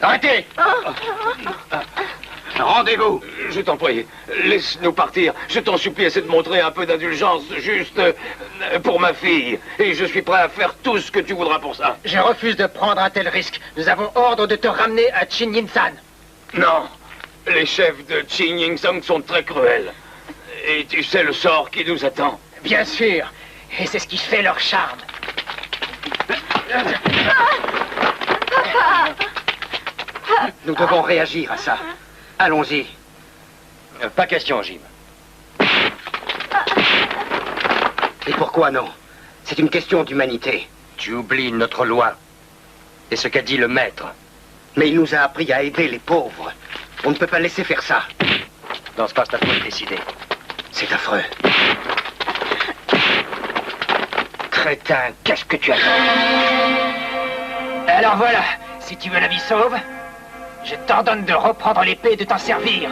Arrêtez! Rendez-vous! Je t'en prie, laisse-nous partir. Je t'en supplie, essaie de montrer un peu d'indulgence, juste pour ma fille. Et je suis prêt à faire tout ce que tu voudras pour ça. Je refuse de prendre un tel risque. Nous avons ordre de te ramener à Chin-Yin-San. Non, les chefs de Qin-Yin-Song sont très cruels. Et tu sais le sort qui nous attend. Bien sûr, et c'est ce qui fait leur charme. Nous devons réagir à ça. Allons-y. Pas question, Jim. Et pourquoi non? C'est une question d'humanité. Tu oublies notre loi et ce qu'a dit le maître. Mais il nous a appris à aider les pauvres. On ne peut pas laisser faire ça. Dans ce cas, c'est à toi de décider. C'est affreux. Crétin, qu'est-ce que tu as fait? Alors voilà, si tu veux la vie sauve, je t'ordonne de reprendre l'épée et de t'en servir.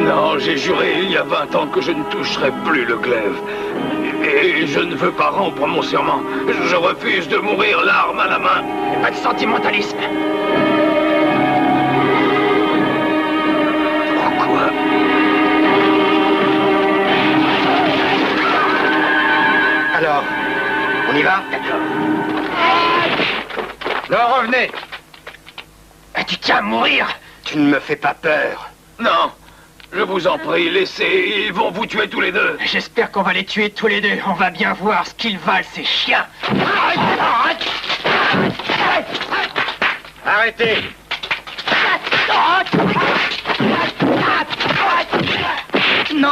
Non, j'ai juré il y a 20 ans que je ne toucherai plus le glaive. Et je ne veux pas rompre mon serment. Je refuse de mourir l'arme à la main. Pas de sentimentalisme. Pourquoi? Alors, on y va? D'accord. Non, revenez. Tu tiens à mourir? Tu ne me fais pas peur. Non, je vous en prie, laissez, ils vont vous tuer tous les deux. J'espère qu'on va les tuer tous les deux. On va bien voir ce qu'ils valent, ces chiens. Arrêtez. Non!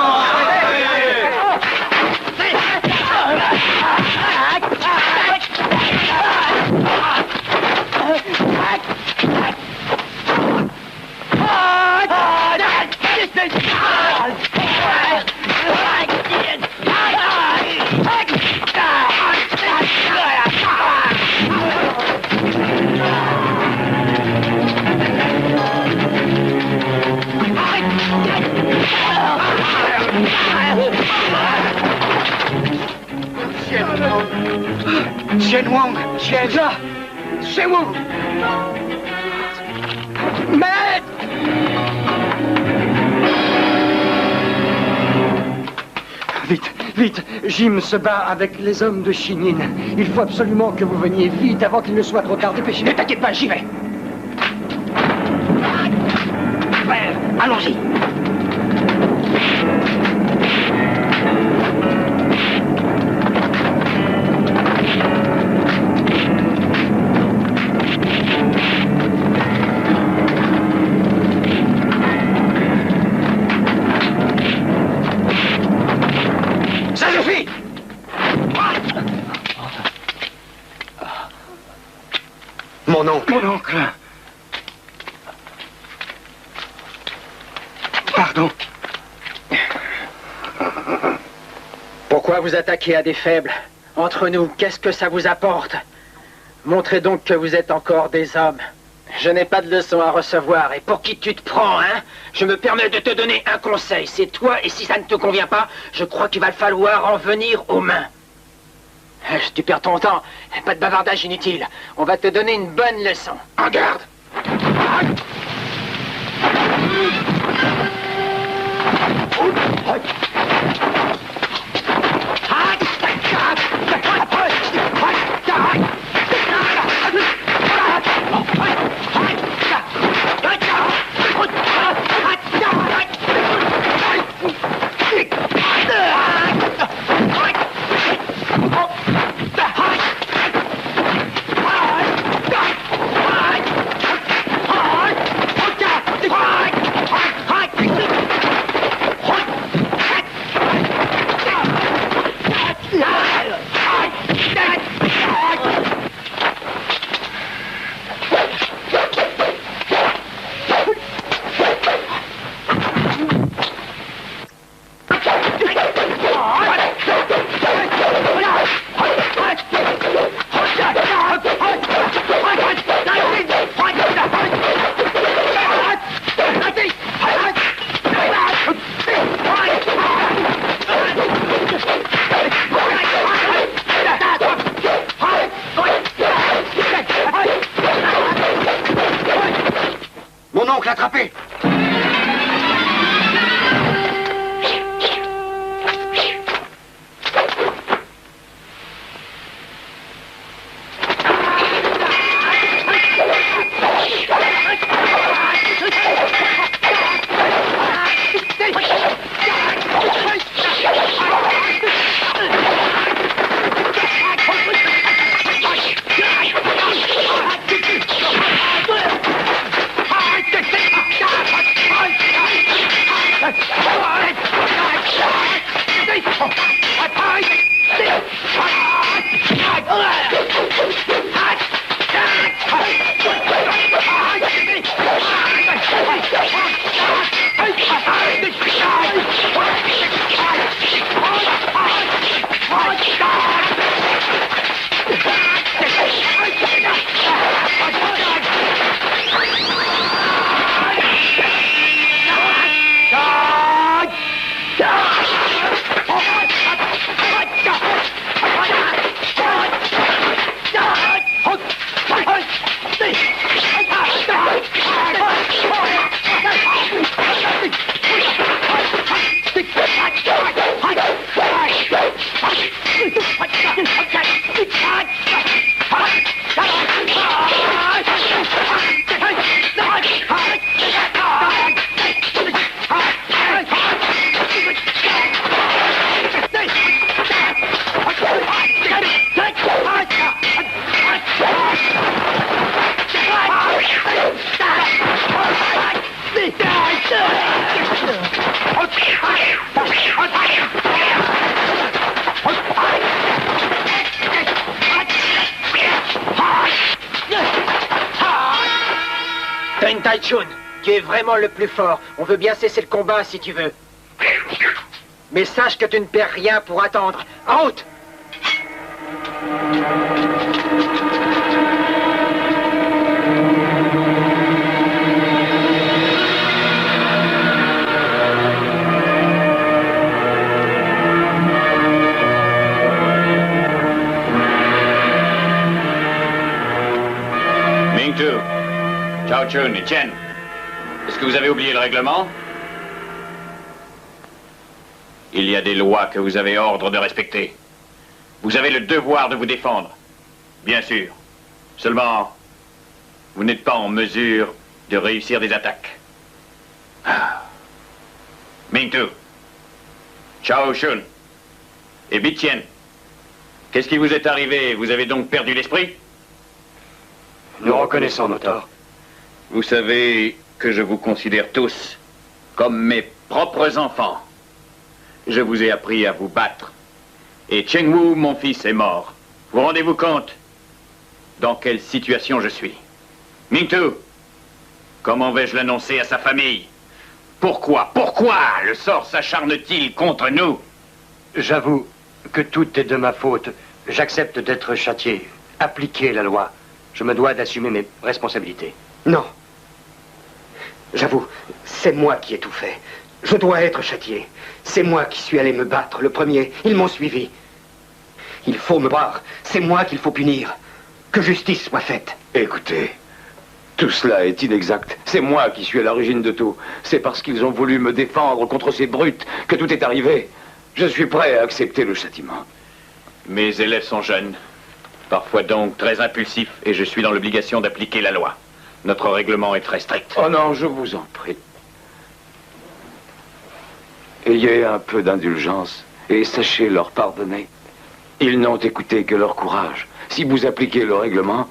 Shen Wang, Shen... Là! Chez vous! Maître! Vite, vite, Jim se bat avec les hommes de Chinin. Il faut absolument que vous veniez vite avant qu'il ne soit trop tard. Dépêchez-vous. Ne t'inquiète pas, j'y vais. Ouais, allons-y. Ça suffit! Mon oncle. Mon oncle. Pardon. Pourquoi vous attaquez à des faibles? Entre nous, qu'est-ce que ça vous apporte? Montrez donc que vous êtes encore des hommes. Je n'ai pas de leçon à recevoir. Et pour qui tu te prends, hein? Je me permets de te donner un conseil. C'est toi, et si ça ne te convient pas, je crois qu'il va falloir en venir aux mains. Tu perds ton temps. Pas de bavardage inutile. On va te donner une bonne leçon. En garde! l'attraper. Deng Taichun, tu es vraiment le plus fort. On veut bien cesser le combat si tu veux. Mais sache que tu ne perds rien pour attendre. En route! Ming-Tu, Chao Chun et Chen, est-ce que vous avez oublié le règlement? Il y a des lois que vous avez ordre de respecter. Vous avez le devoir de vous défendre, bien sûr. Seulement, vous n'êtes pas en mesure de réussir des attaques. Ming-Tu, Chao Chun et Bi-Tien, qu'est-ce qui vous est arrivé? Vous avez donc perdu l'esprit? Nous reconnaissons nos torts. Vous savez que je vous considère tous comme mes propres enfants. Je vous ai appris à vous battre. Et Cheng Wu, mon fils, est mort. Vous rendez-vous compte dans quelle situation je suis? Ming-Tu, comment vais-je l'annoncer à sa famille? Pourquoi le sort s'acharne-t-il contre nous? J'avoue que tout est de ma faute. J'accepte d'être châtié. Appliquez la loi. Je me dois d'assumer mes responsabilités. Non. J'avoue, c'est moi qui ai tout fait. Je dois être châtié. C'est moi qui suis allé me battre le premier. Ils m'ont suivi. Il faut me voir. C'est moi qu'il faut punir. Que justice soit faite. Écoutez, tout cela est inexact. C'est moi qui suis à l'origine de tout. C'est parce qu'ils ont voulu me défendre contre ces brutes que tout est arrivé. Je suis prêt à accepter le châtiment. Mes élèves sont jeunes, parfois donc très impulsifs, et je suis dans l'obligation d'appliquer la loi. Notre règlement est très strict. Oh non, je vous en prie. Ayez un peu d'indulgence et sachez leur pardonner. Ils n'ont écouté que leur courage. Si vous appliquez le règlement,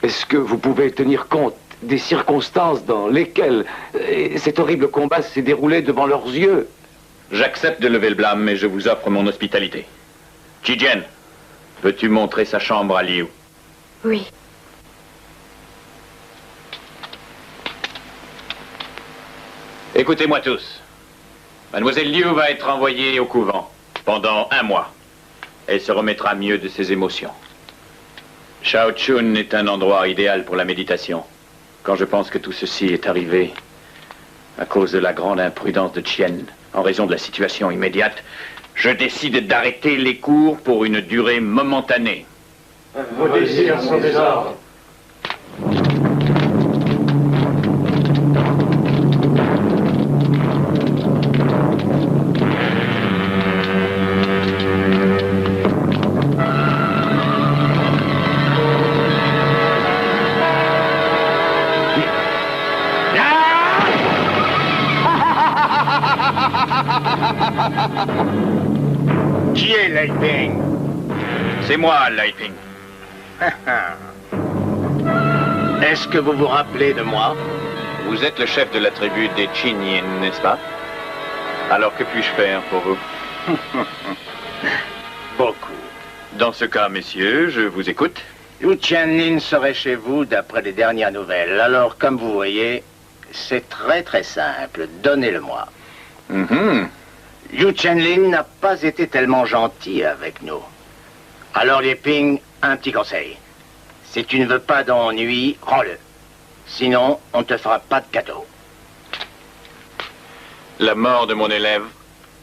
est-ce que vous pouvez tenir compte des circonstances dans lesquelles cet horrible combat s'est déroulé devant leurs yeux? J'accepte de lever le blâme, mais je vous offre mon hospitalité. Chi-Jian, veux-tu montrer sa chambre à Liu? Oui. Écoutez-moi tous. Mademoiselle Liu va être envoyée au couvent pendant 1 mois. Elle se remettra mieux de ses émotions. Chao Chun est un endroit idéal pour la méditation. Quand je pense que tout ceci est arrivé à cause de la grande imprudence de Tien, en raison de la situation immédiate, je décide d'arrêter les cours pour une durée momentanée. Vos désirs sont des ordres. Qui est Lei Ping? C'est moi, Lei Ping. Est-ce que vous vous rappelez de moi? Vous êtes le chef de la tribu des Chinyin, n'est-ce pas? Alors que puis-je faire pour vous? Beaucoup. Dans ce cas, messieurs, je vous écoute. Yu Qianlin serait chez vous d'après les dernières nouvelles. Alors, comme vous voyez, c'est très simple. Donnez-le-moi. Yu Qianlin n'a pas été tellement gentil avec nous. Alors, Lei Ping, un petit conseil. Si tu ne veux pas d'ennui, rends-le. Sinon, on ne te fera pas de cadeau. La mort de mon élève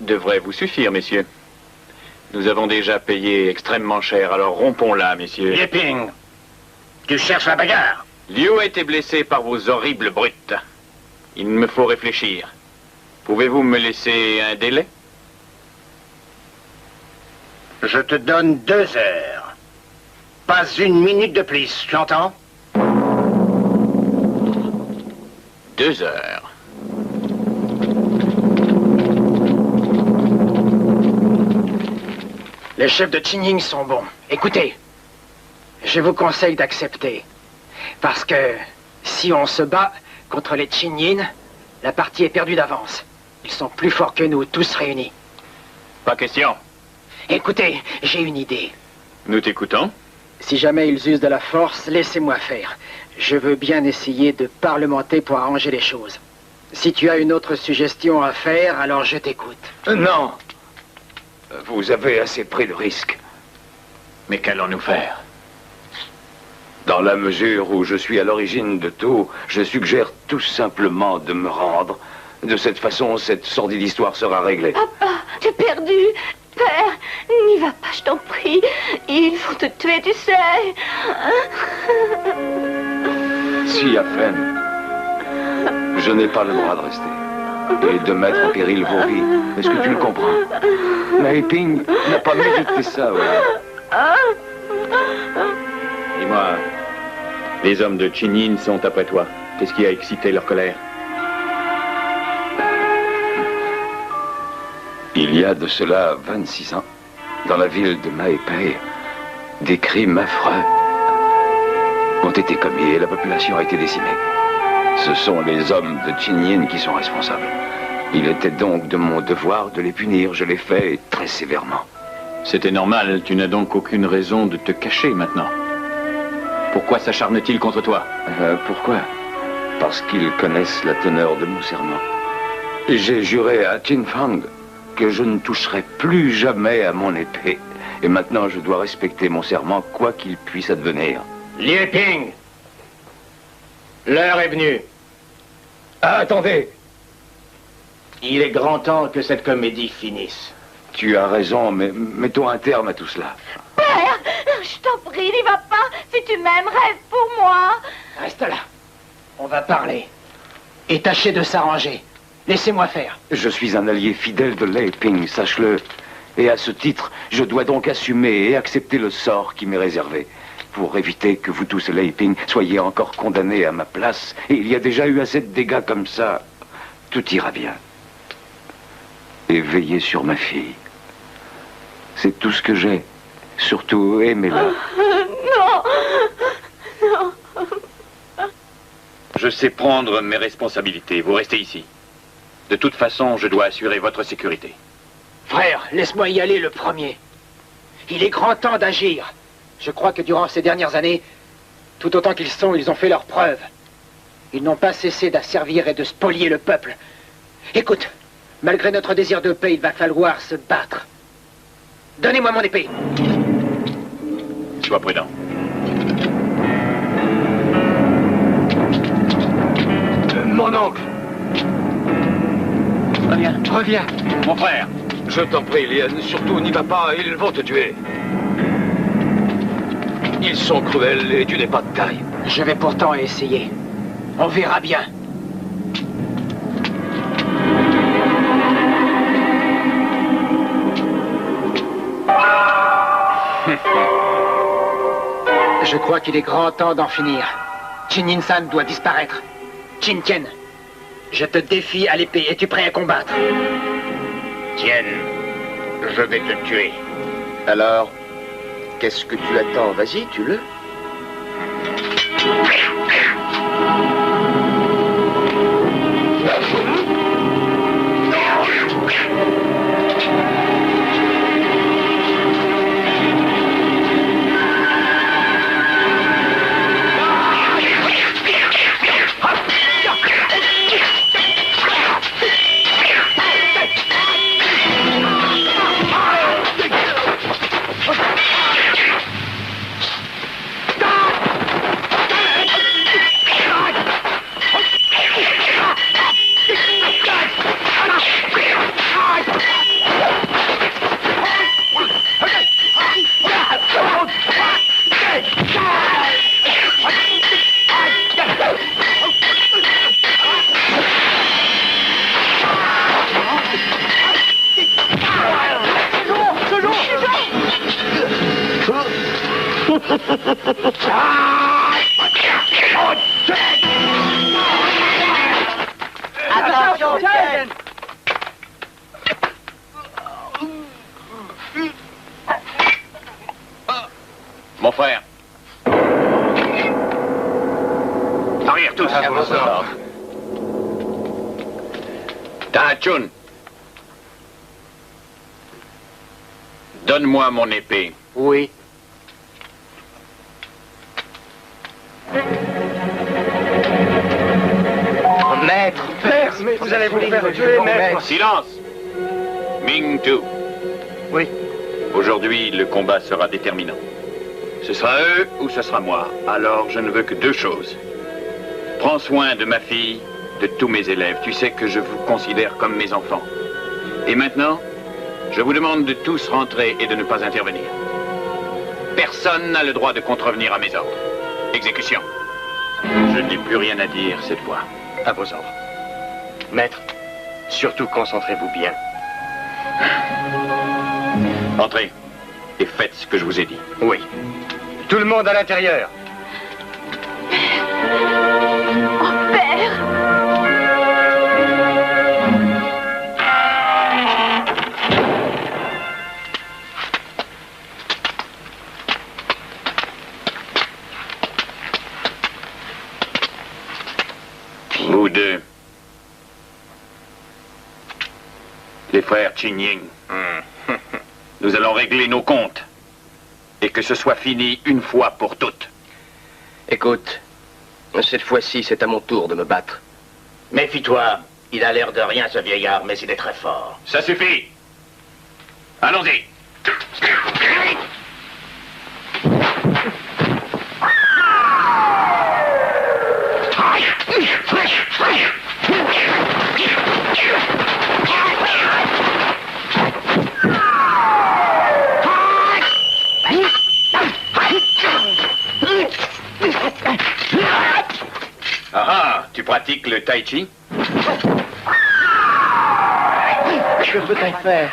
devrait vous suffire, messieurs. Nous avons déjà payé extrêmement cher, alors rompons-la, messieurs. Lei Ping, tu cherches la bagarre? Liu a été blessé par vos horribles brutes. Il me faut réfléchir. Pouvez-vous me laisser un délai? Je te donne 2 heures. Pas une minute de plus, tu entends? 2 heures. Les chefs de Qinyin sont bons. Écoutez, je vous conseille d'accepter. Parce que si on se bat contre les Qinyin, la partie est perdue d'avance. Ils sont plus forts que nous, tous réunis. Pas question. Écoutez, j'ai une idée. Nous t'écoutons. Si jamais ils usent de la force, laissez-moi faire. Je veux bien essayer de parlementer pour arranger les choses. Si tu as une autre suggestion à faire, alors je t'écoute. Non. Vous avez assez pris de risques. Mais qu'allons-nous faire? Dans la mesure où je suis à l'origine de tout, je suggère tout simplement de me rendre. De cette façon, cette sordide histoire sera réglée. Papa, tu es perdu. Père, n'y va pas, je t'en prie. Ils vont te tuer, tu sais. Si, Afen, je n'ai pas le droit de rester. Et de mettre en péril vos vies. Est-ce que tu le comprends? Lei Ping n'a pas mérité ça, ouais. Dis-moi, les hommes de Qinyin sont après toi. Qu'est-ce qui a excité leur colère? Il y a de cela 26 ans, dans la ville de Maepei, des crimes affreux ont été commis et la population a été décimée. Ce sont les hommes de Qinyin qui sont responsables. Il était donc de mon devoir de les punir. Je l'ai fait très sévèrement. C'était normal. Tu n'as donc aucune raison de te cacher maintenant. Pourquoi s'acharne-t-il contre toi? Pourquoi? Parce qu'ils connaissent la teneur de mon serment. J'ai juré à Qinfang que je ne toucherai plus jamais à mon épée. Et maintenant, je dois respecter mon serment, quoi qu'il puisse advenir. Lei Ping, l'heure est venue. Ah, attendez! Il est grand temps que cette comédie finisse. Tu as raison, mais mettons un terme à tout cela. Père, je t'en prie, n'y va pas. Si tu m'aimes, reste pour moi. Reste là. On va parler. Et tâchez de s'arranger. Laissez-moi faire. Je suis un allié fidèle de Lei Ping, sache-le. Et à ce titre, je dois donc assumer et accepter le sort qui m'est réservé. Pour éviter que vous tous, Lei Ping, soyez encore condamnés à ma place. Et il y a déjà eu assez de dégâts comme ça. Tout ira bien. Et veillez sur ma fille. C'est tout ce que j'ai. Surtout, aimez-la. Non. Je sais prendre mes responsabilités. Vous restez ici. De toute façon, je dois assurer votre sécurité. Frère, laisse-moi y aller le premier. Il est grand temps d'agir. Je crois que durant ces dernières années, tout autant ils ont fait leurs preuves. Ils n'ont pas cessé d'asservir et de spolier le peuple. Écoute, malgré notre désir de paix, il va falloir se battre. Donnez-moi mon épée. Sois prudent. Mon oncle! Reviens. Mon frère! Je t'en prie, Lien, surtout n'y va pas, ils vont te tuer. Ils sont cruels et tu n'es pas de taille. Je vais pourtant essayer. On verra bien. Je crois qu'il est grand temps d'en finir. Qinyin-san doit disparaître. Qin Tian, Je te défie à l'épée. Es-tu prêt à combattre? Tienne, je vais te tuer. Alors, qu'est-ce que tu attends? Vas-y, tue-le. Attention, Ken! Mon frère. Arrière tous. Tahachun. Donne-moi mon épée. Oui. Maître, vous allez vous faire tuer, maître. Silence. Ming Tu. Oui. Aujourd'hui, le combat sera déterminant. Ce sera eux ou ce sera moi. Alors, je ne veux que deux choses. Prends soin de ma fille, de tous mes élèves. Tu sais que je vous considère comme mes enfants. Et maintenant, je vous demande de tous rentrer et de ne pas intervenir. Personne n'a le droit de contrevenir à mes ordres. Exécution. Je n'ai plus rien à dire cette fois. À vos ordres. Maître, surtout concentrez-vous bien. Entrez et faites ce que je vous ai dit. Oui. Tout le monde à l'intérieur. Oh, père! Vous deux. Les frères Qingying. Nous allons régler nos comptes. Et que ce soit fini une fois pour toutes. Écoute, cette fois-ci, c'est à mon tour de me battre. Méfie-toi. Il a l'air de rien, ce vieillard, mais il est très fort. Ça suffit. Allons-y. Ah, tu pratiques le tai chi? Que peut-on faire?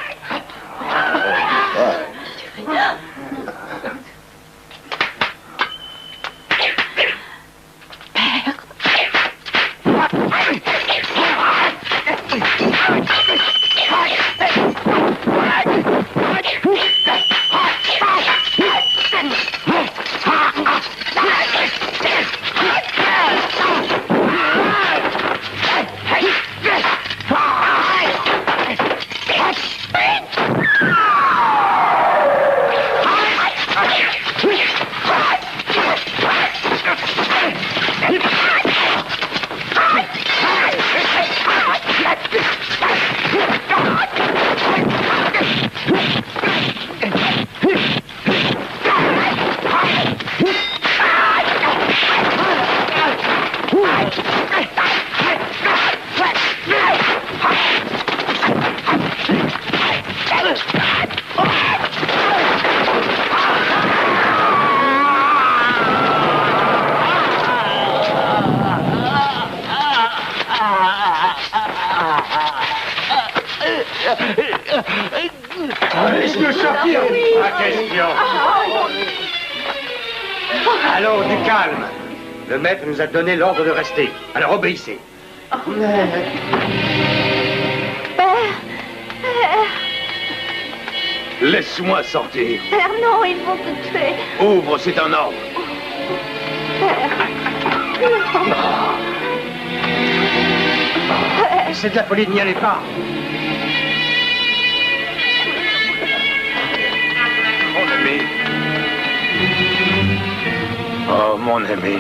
Laisse-nous sortir. Pas question. Allons, du calme. Le maître nous a donné l'ordre de rester. Alors obéissez. Père. Père. Laisse-moi sortir. Père, non, ils vont te tuer. Ouvre, c'est un ordre. Père. Non. Père. C'est de la folie, n'y allez pas. Mon ami. Oh, mon ami.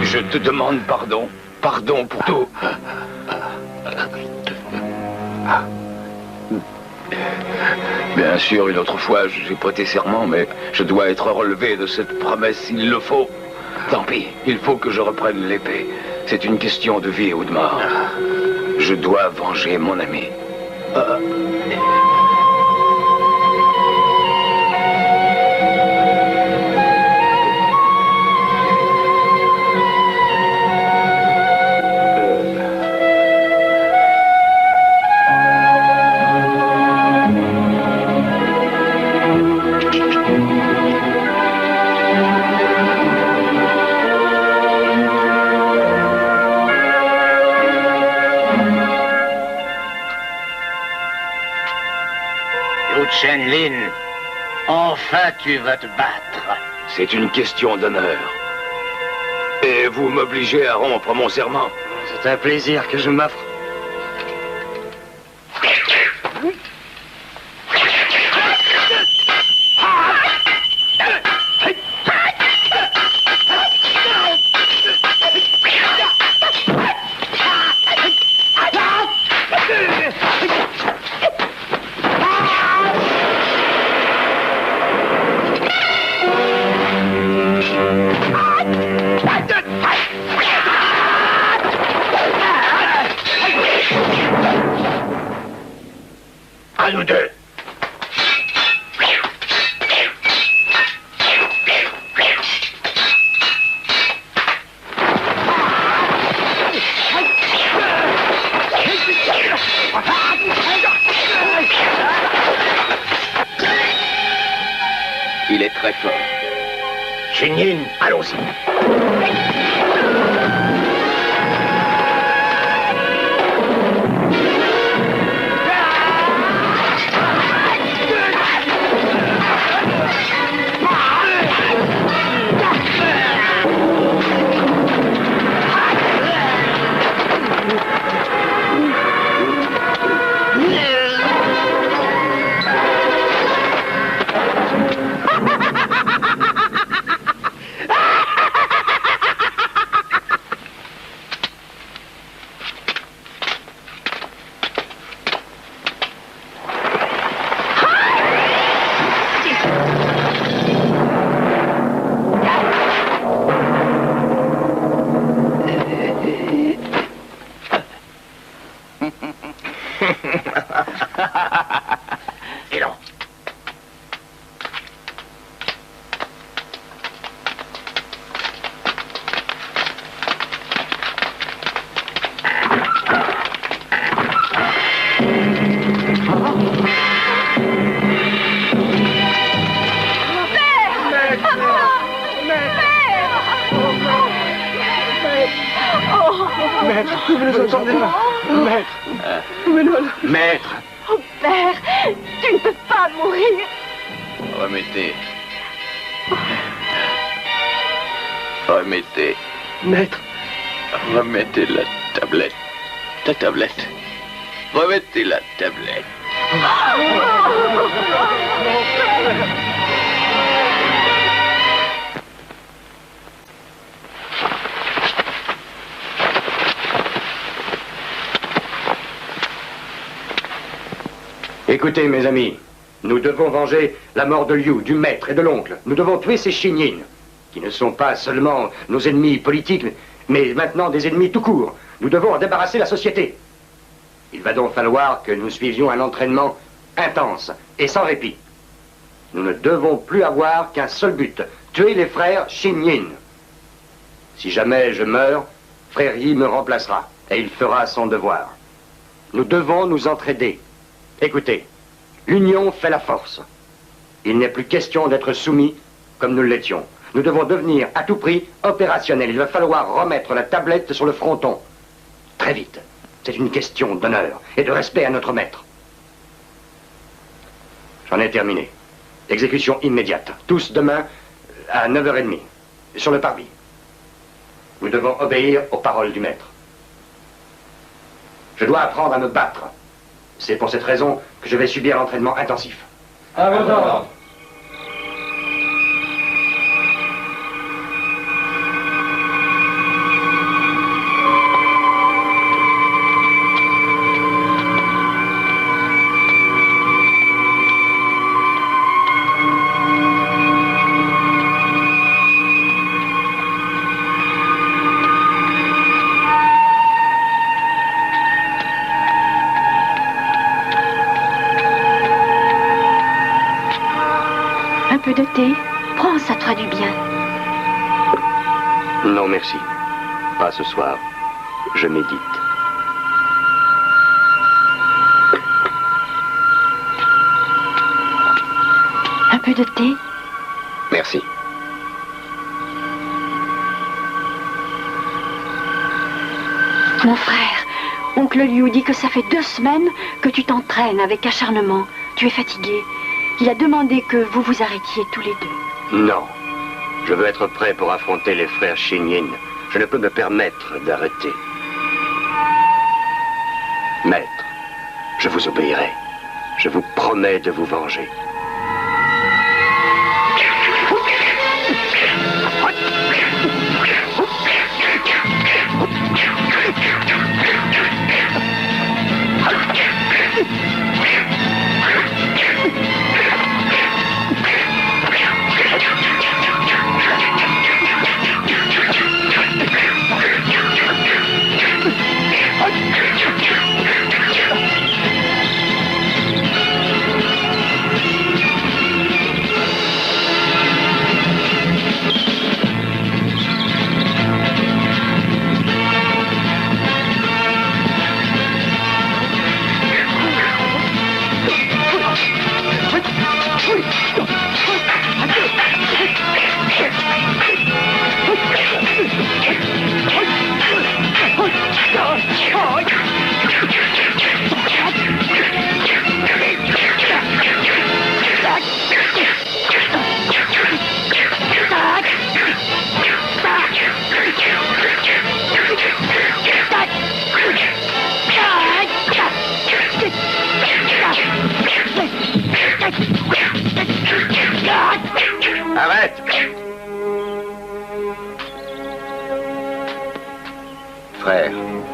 Je te demande pardon. Pardon pour tout. Bien sûr, une autre fois, j'ai prêté serment, mais je dois être relevé de cette promesse, il le faut. Tant pis, il faut que je reprenne l'épée. C'est une question de vie ou de mort. Je dois venger mon ami. Chen-Lin, enfin tu vas te battre. C'est une question d'honneur. Et vous m'obligez à rompre mon serment. C'est un plaisir que je m'offre. À nous deux. Il est très fort. Chen-Lin, allons-y. Et non. Maître, vous ne nous entendez pas. Maître. Maître. Oh, Père, tu ne peux pas mourir. Remettez. Remettez. Maître. Remettez la tablette. Ta tablette. Remettez la tablette. Écoutez, mes amis, nous devons venger la mort de Liu, du maître et de l'oncle. Nous devons tuer ces Chen-Yin, qui ne sont pas seulement nos ennemis politiques, mais maintenant des ennemis tout court. Nous devons en débarrasser la société. Il va donc falloir que nous suivions un entraînement intense et sans répit. Nous ne devons plus avoir qu'un seul but, tuer les frères Chen-Yin. Si jamais je meurs, frère Yi me remplacera, et il fera son devoir. Nous devons nous entraider. Écoutez, l'union fait la force. Il n'est plus question d'être soumis comme nous l'étions. Nous devons devenir à tout prix opérationnels. Il va falloir remettre la tablette sur le fronton. très vite. C'est une question d'honneur et de respect à notre maître. J'en ai terminé. Exécution immédiate. Tous demain à 9h30, sur le parvis. Nous devons obéir aux paroles du maître. Je dois apprendre à me battre. C'est pour cette raison que je vais subir l'entraînement intensif. À vos ordres. De thé. Prends, ça te fera du bien. Non, merci. Pas ce soir. Je médite. Un peu de thé? Merci. Mon frère, oncle Liu dit que ça fait 2 semaines que tu t'entraînes avec acharnement. Tu es fatigué. Il a demandé que vous vous arrêtiez tous les deux. Non. Je veux être prêt pour affronter les frères Shinyin. Je ne peux me permettre d'arrêter. Maître, je vous obéirai. Je vous promets de vous venger. Arrête! Frère,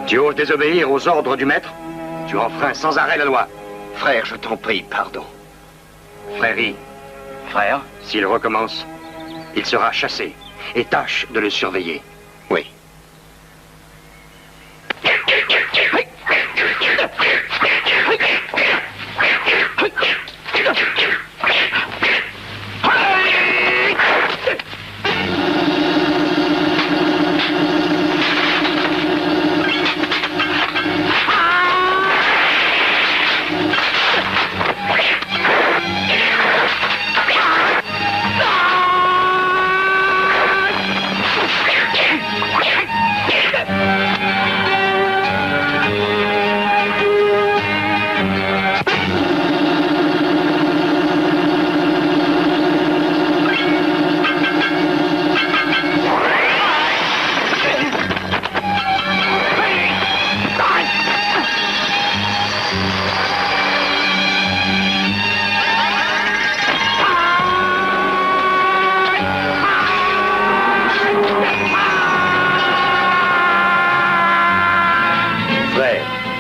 tu oses désobéir aux ordres du maître? Tu enfreins sans arrêt la loi. Frère, je t'en prie, pardon. Frère Yi, Frère? s'il recommence, il sera chassé. Et tâche de le surveiller. Oui.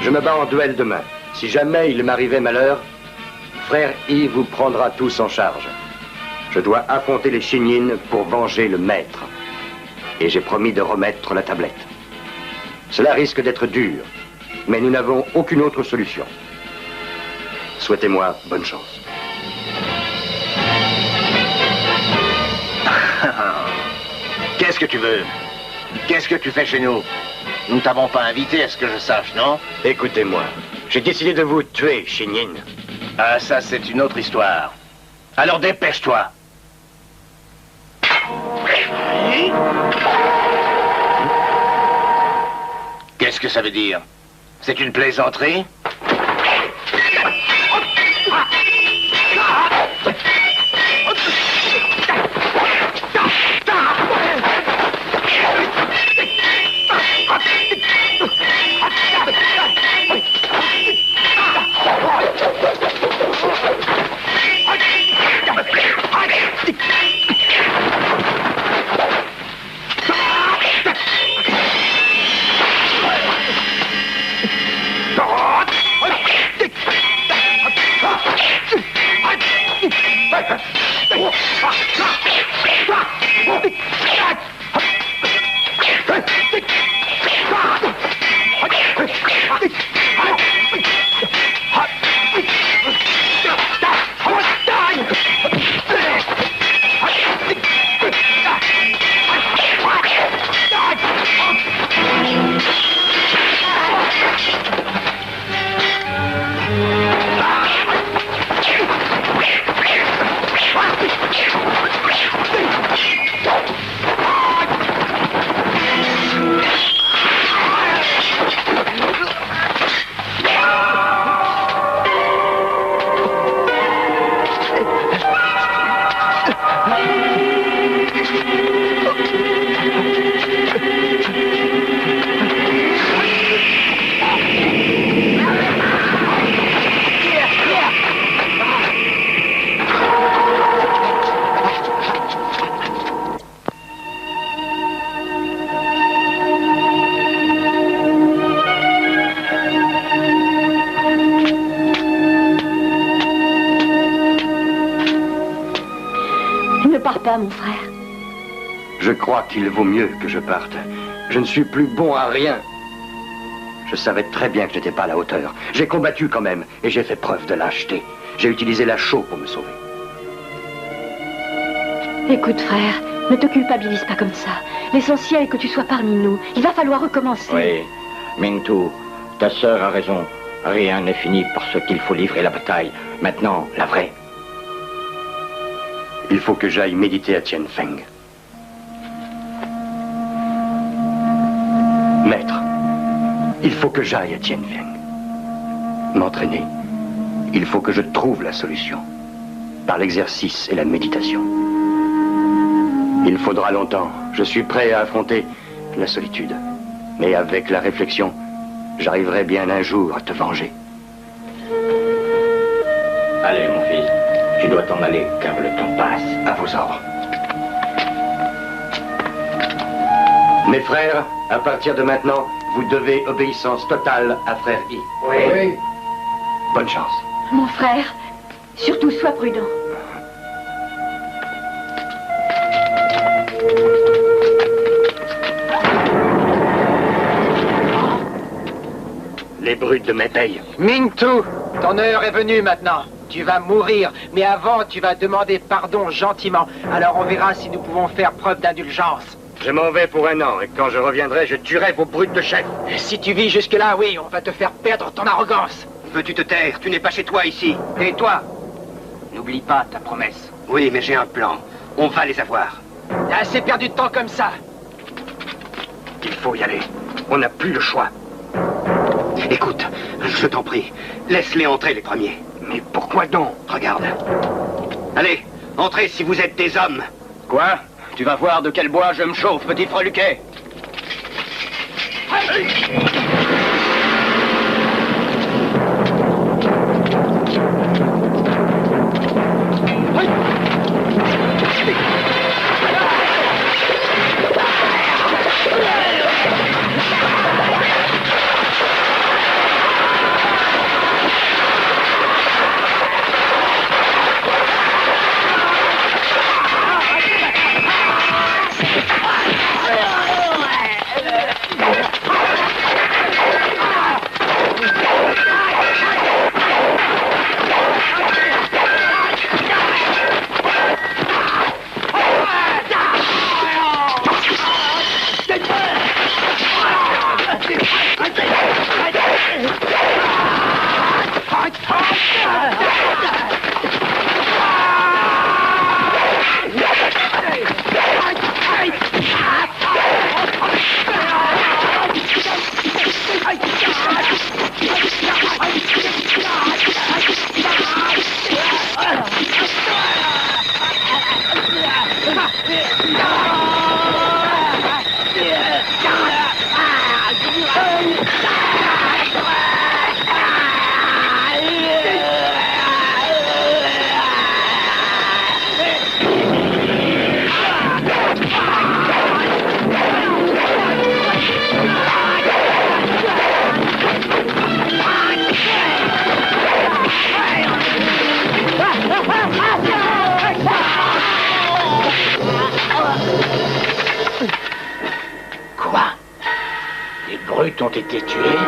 Je me bats en duel demain. Si jamais il m'arrivait malheur, frère Yi vous prendra tous en charge. Je dois affronter les Shinyin pour venger le maître. Et j'ai promis de remettre la tablette. Cela risque d'être dur, mais nous n'avons aucune autre solution. Souhaitez-moi bonne chance. Qu'est-ce que tu veux? Qu'est-ce que tu fais chez nous? Nous ne t'avons pas invité, à ce que je sache, non? Écoutez-moi, j'ai décidé de vous tuer, Shinyin. Ah, ça, c'est une autre histoire. Alors dépêche-toi. Qu'est-ce que ça veut dire? C'est une plaisanterie? Pas, mon frère. Je crois qu'il vaut mieux que je parte. Je ne suis plus bon à rien. Je savais très bien que je n'étais pas à la hauteur. J'ai combattu quand même, et j'ai fait preuve de lâcheté. J'ai utilisé la chaux pour me sauver. Écoute, frère, ne te culpabilise pas comme ça. L'essentiel est que tu sois parmi nous. Il va falloir recommencer. Oui, Mintu, ta sœur a raison. Rien n'est fini parce qu'il faut livrer la bataille. Maintenant, la vraie. Il faut que j'aille méditer à Tien Feng. Maître, il faut que j'aille à Tien Feng. M'entraîner. Il faut que je trouve la solution. Par l'exercice et la méditation. Il faudra longtemps. Je suis prêt à affronter la solitude. Mais avec la réflexion, j'arriverai bien un jour à te venger. Allez, mon fils. Tu dois t'en aller, car le temps passe. À vos ordres. Mes frères, à partir de maintenant, vous devez obéissance totale à Frère Yi. Oui. Bonne chance. Mon frère, surtout sois prudent. Les brutes de mes payes. Mintu, ton heure est venue maintenant. Tu vas mourir, mais avant, tu vas demander pardon gentiment. Alors on verra si nous pouvons faire preuve d'indulgence. Je m'en vais pour 1 an, et quand je reviendrai, je tuerai vos brutes de chef. Si tu vis jusque-là, oui, on va te faire perdre ton arrogance. Veux-tu te taire? Tu n'es pas chez toi ici. Et toi? N'oublie pas ta promesse. Oui, mais j'ai un plan. On va les avoir. T'as assez perdu de temps comme ça. Il faut y aller. On n'a plus le choix. Écoute, je t'en prie, laisse-les entrer les premiers. Mais pourquoi donc? Regarde. Allez, entrez si vous êtes des hommes. Quoi? Tu vas voir de quel bois je me chauffe, petit freluquet. brutes ont été tuées.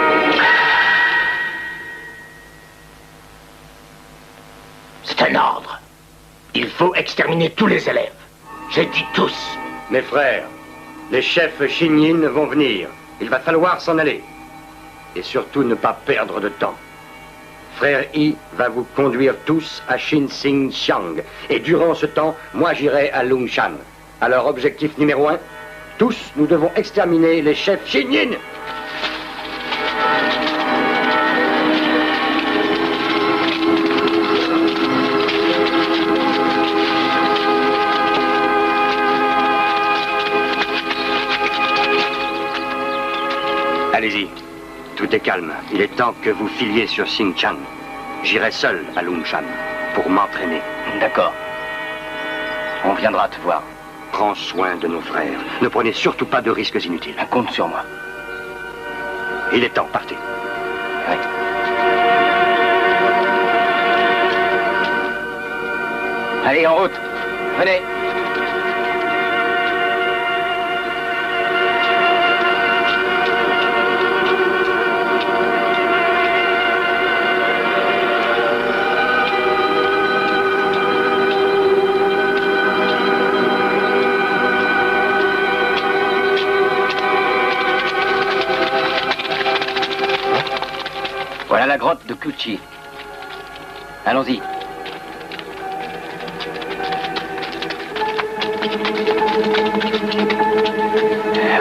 C'est un ordre. Il faut exterminer tous les élèves. J'ai dit tous. Mes frères, les chefs Shinyin vont venir. Il va falloir s'en aller. Et surtout ne pas perdre de temps. Frère Yi va vous conduire tous à Xinxiang. Et durant ce temps, moi j'irai à Longshan. Alors, objectif numéro 1, tous nous devons exterminer les chefs Shinyin. Allez-y. Tout est calme. Il est temps que vous filiez sur Xinjiang. J'irai seul à Longshan pour m'entraîner. D'accord. On viendra te voir. Prends soin de nos frères. Ne prenez surtout pas de risques inutiles. Compte sur moi. Il est temps, partez. Oui. Allez, en route. Venez. Voilà la grotte de Kuchi. Allons-y.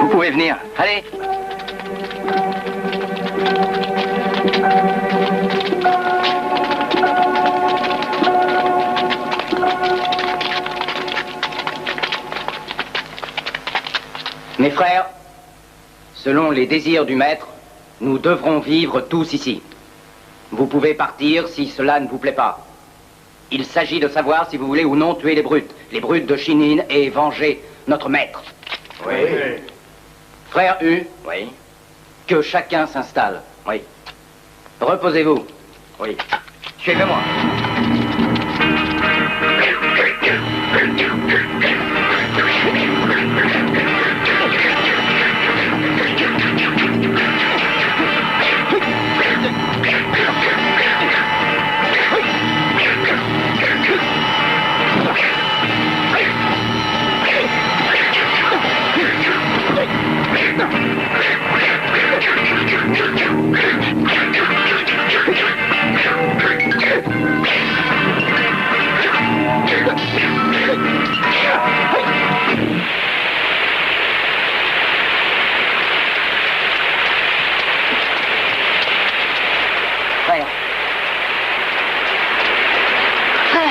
Vous pouvez venir. Allez. Mes frères, selon les désirs du maître, nous devrons vivre tous ici. Vous pouvez partir si cela ne vous plaît pas. Il s'agit de savoir si vous voulez ou non tuer les brutes de Shinyin et venger notre maître. Oui. Frère U, oui. Que chacun s'installe. Oui. Reposez-vous. Oui. Suivez-moi. Frère. Frère.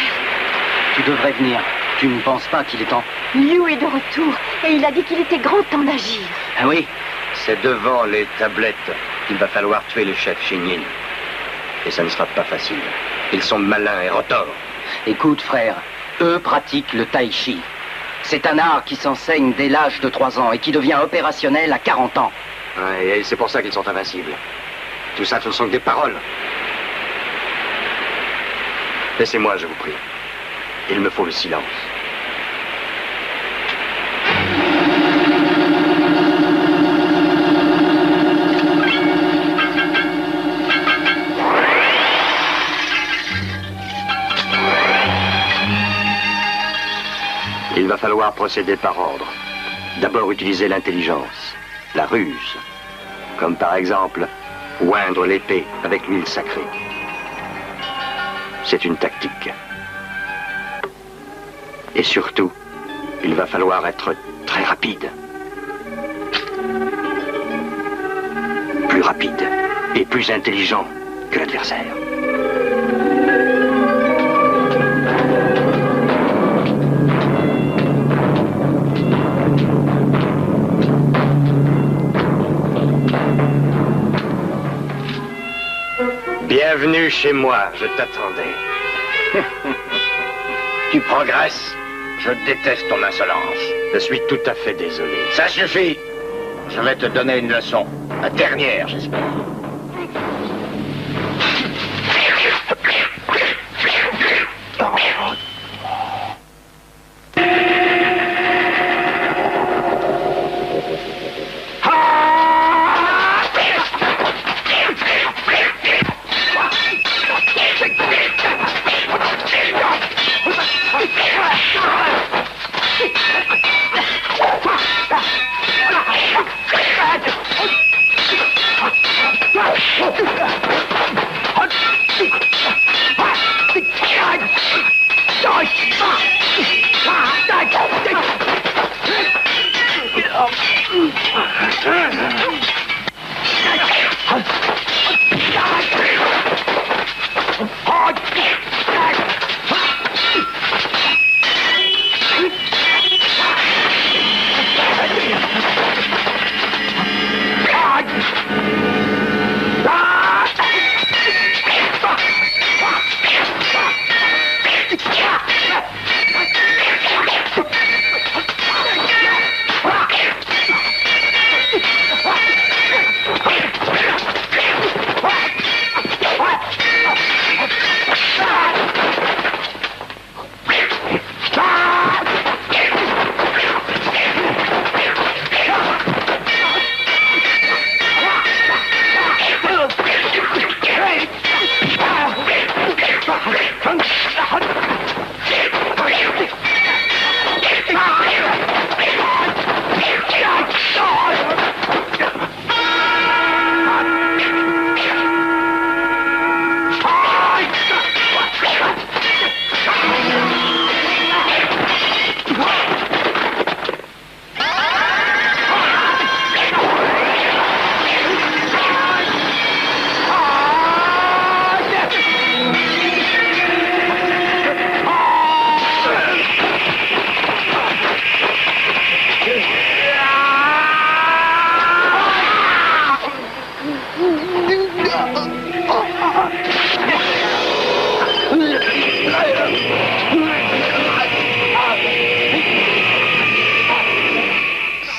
Tu devrais venir. Tu ne penses pas qu'il est temps? Liu est de retour et il a dit qu'il était grand temps d'agir. Ah oui? C'est devant les tablettes qu'il va falloir tuer les chefs Shinyin. Et ça ne sera pas facile. Ils sont malins et retors. Écoute, frère, eux pratiquent le tai chi. C'est un art qui s'enseigne dès l'âge de 3 ans et qui devient opérationnel à 40 ans. Ouais, et c'est pour ça qu'ils sont invincibles. Tout ça, ce ne sont que des paroles. Laissez-moi, je vous prie. Il me faut le silence. Il va falloir procéder par ordre. D'abord utiliser l'intelligence, la ruse, comme par exemple oindre l'épée avec l'huile sacrée. C'est une tactique. Et surtout, il va falloir être très rapide. Plus rapide et plus intelligent que l'adversaire. Bienvenue chez moi, je t'attendais. Tu progresses. Je déteste ton insolence. Je suis tout à fait désolé. Ça suffit. Je vais te donner une leçon. La dernière, j'espère.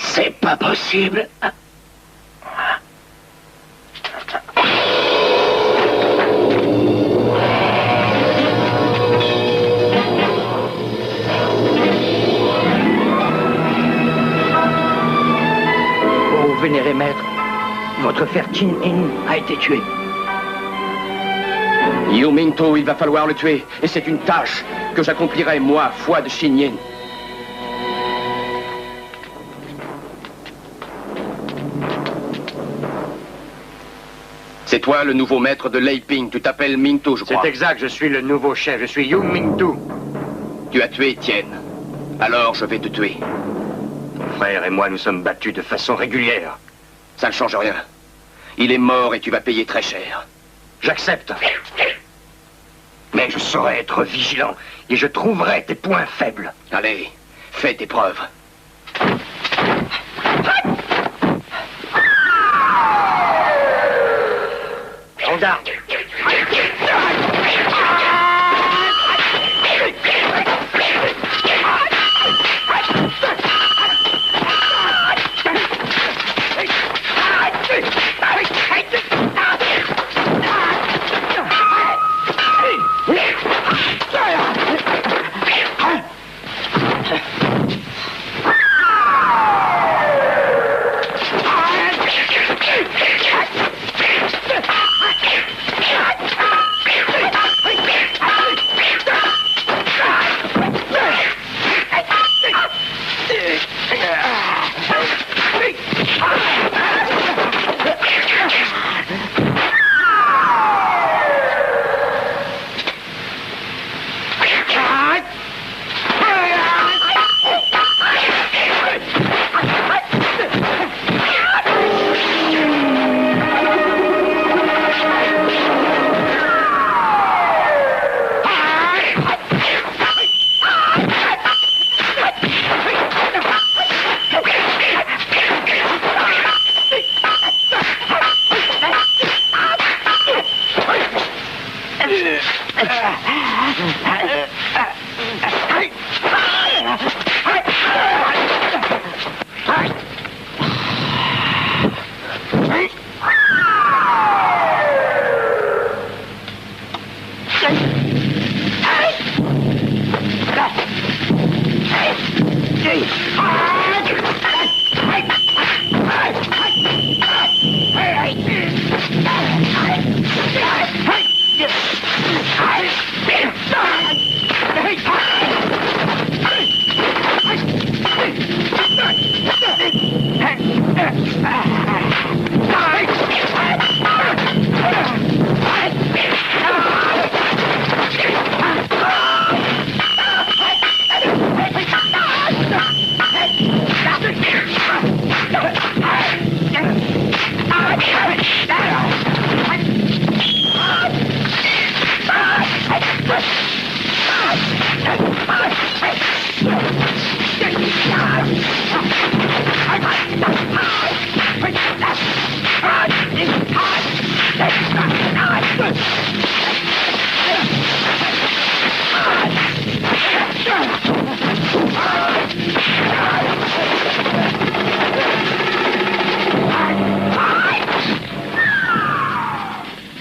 C'est pas possible. Oh, vénéré maître, votre frère Qin Yin a été tué. Yu Mingtu, il va falloir le tuer. Et c'est une tâche que j'accomplirai, moi, foi de Qin Yin. C'est toi le nouveau maître de Lei Ping. Tu t'appelles Mingtu, je crois. C'est exact, je suis le nouveau chef. Je suis Yu Mingtu. Tu as tué Tien. Alors je vais te tuer. Ton frère et moi nous sommes battus de façon régulière. Ça ne change rien. Il est mort et tu vas payer très cher. J'accepte. Mais je saurai être vigilant et je trouverai tes points faibles. Allez, fais tes preuves. En garde.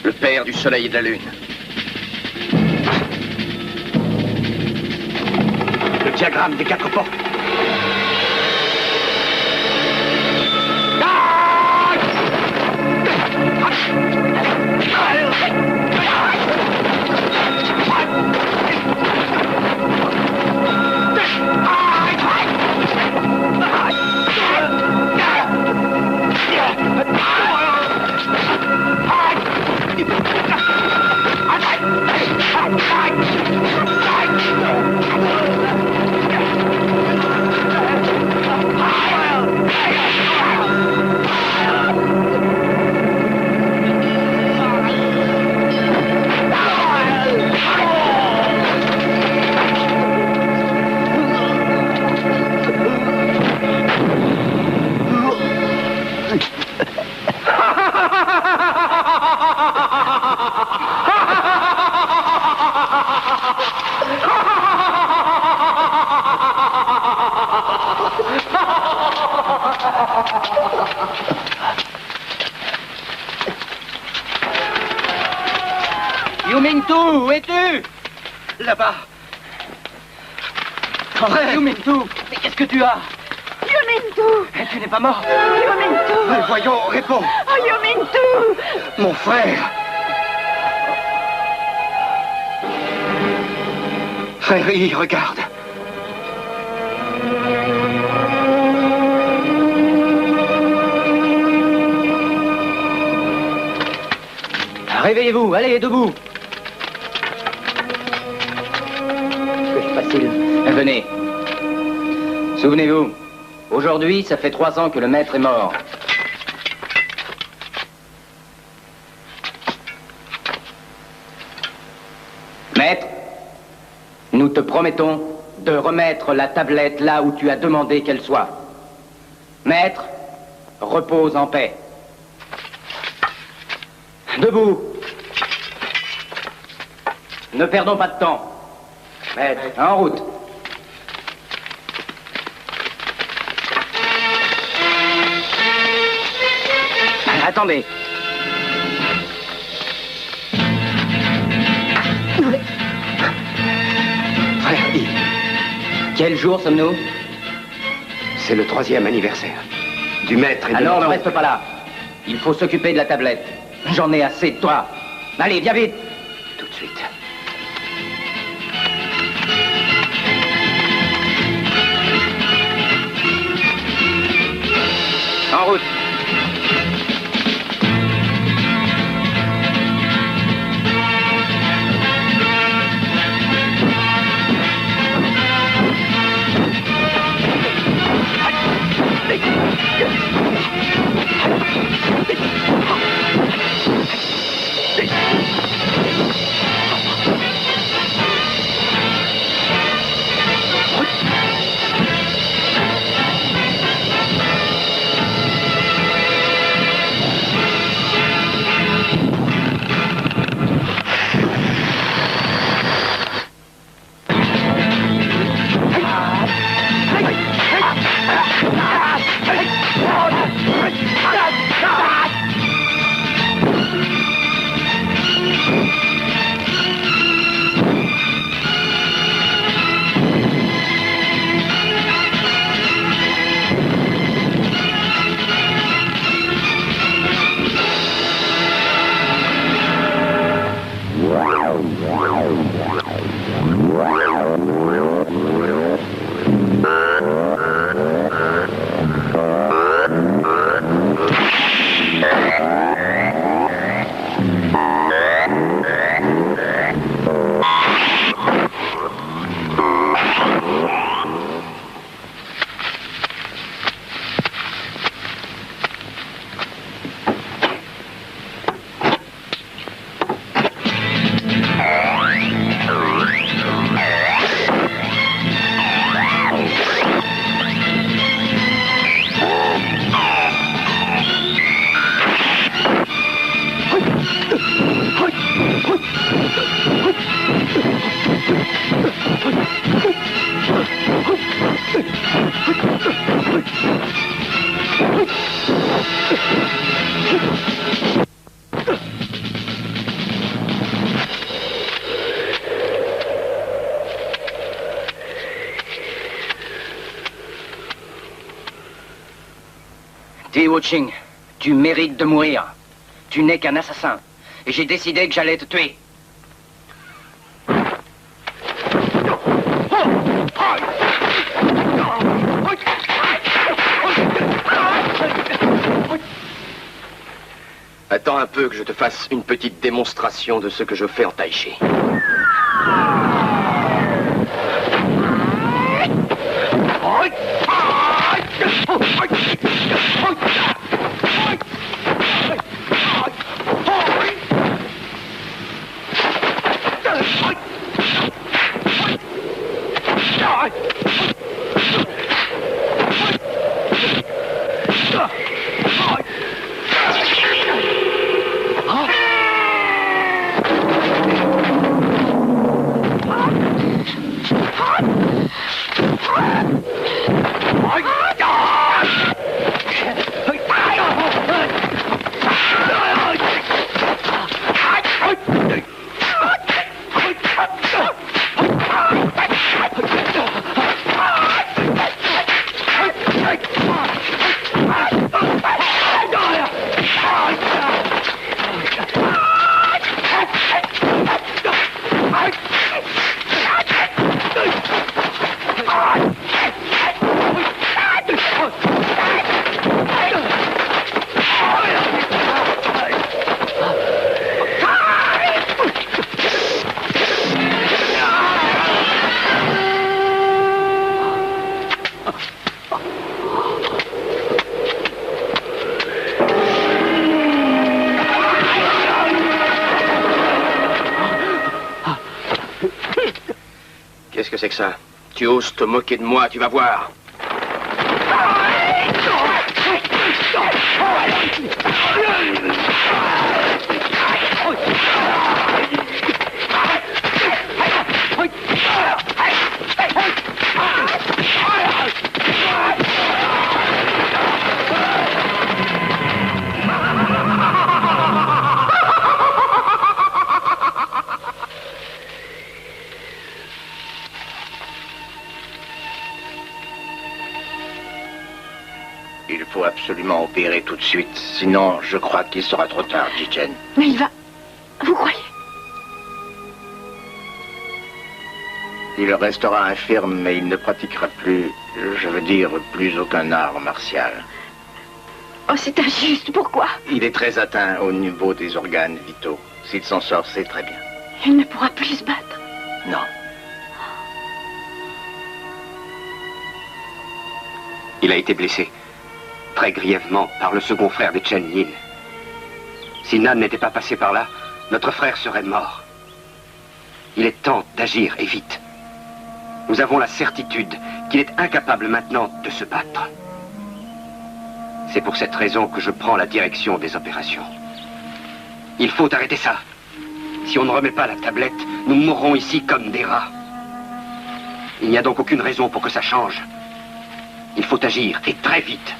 Le père du soleil et de la lune. Le diagramme des 4 portes. Yumingtu, où es-tu? Là-bas. Frère Yumingtu, mais qu'est-ce que tu as? Yumingtu! Tu n'es pas mort? Yumingtu! Mais voyons, réponds. Oh, Yumingtu! Mon frère. Frère Yi, regarde. Réveillez-vous, allez, debout. Que facile. Venez. Souvenez-vous, aujourd'hui, ça fait 3 ans que le maître est mort. Maître, nous te promettons de remettre la tablette là où tu as demandé qu'elle soit. Maître, repose en paix. Debout. Ne perdons pas de temps. Maître, en route. Attendez. Frère Yi. Quel jour sommes-nous? C'est le 3e anniversaire. Du maître et de Alors ne l'enfant. reste pas là. Il faut s'occuper de la tablette. J'en ai assez de toi. Allez, viens vite. Tout de suite. En route. Wo Ching, tu mérites de mourir. Tu n'es qu'un assassin. Et j'ai décidé que j'allais te tuer. Attends un peu que je te fasse une petite démonstration de ce que je fais en tai chi. Qu'est-ce que c'est que ça? Tu oses te moquer de moi, tu vas voir. Il faut absolument opérer tout de suite, sinon je crois qu'il sera trop tard, Ji-Chen. Mais il va... Vous croyez? Il restera infirme, mais il ne pratiquera plus, je veux dire, plus aucun art martial. Oh, c'est injuste, pourquoi? Il est très atteint au niveau des organes vitaux. S'il s'en sort, c'est très bien. Il ne pourra plus se battre. Non. Il a été blessé, très grièvement, par le second frère de Chen Yin. Si Nan n'était pas passé par là, notre frère serait mort. Il est temps d'agir, et vite. Nous avons la certitude qu'il est incapable maintenant de se battre. C'est pour cette raison que je prends la direction des opérations. Il faut arrêter ça. Si on ne remet pas la tablette, nous mourrons ici comme des rats. Il n'y a donc aucune raison pour que ça change. Il faut agir, et très vite.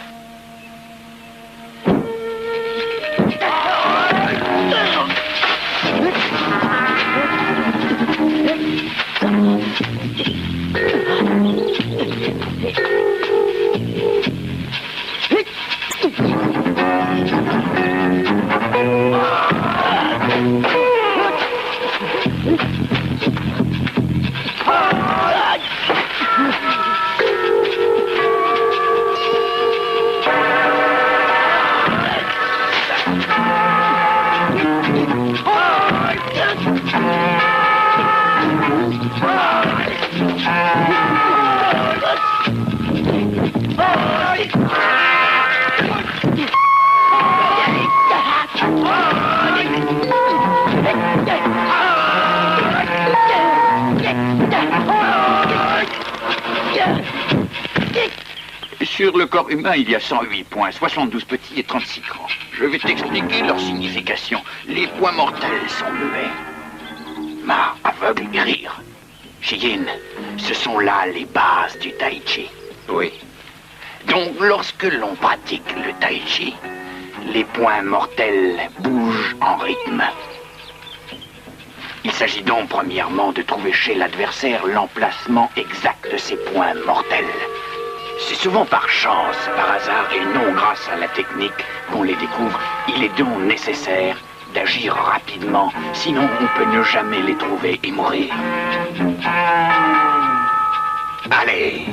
Sur le corps humain, il y a 108 points, 72 petits et 36 grands. Je vais t'expliquer leur signification. Les points mortels sont muets. Ma, aveugle et rire. Shiyin, ce sont là les bases du tai chi. Oui. Donc, lorsque l'on pratique le tai chi, les points mortels bougent en rythme. Il s'agit donc premièrement de trouver chez l'adversaire l'emplacement exact de ces points mortels. C'est souvent par chance, par hasard et non grâce à la technique qu'on les découvre. Il est donc nécessaire d'agir rapidement, sinon on peut ne jamais les trouver et mourir. Allez!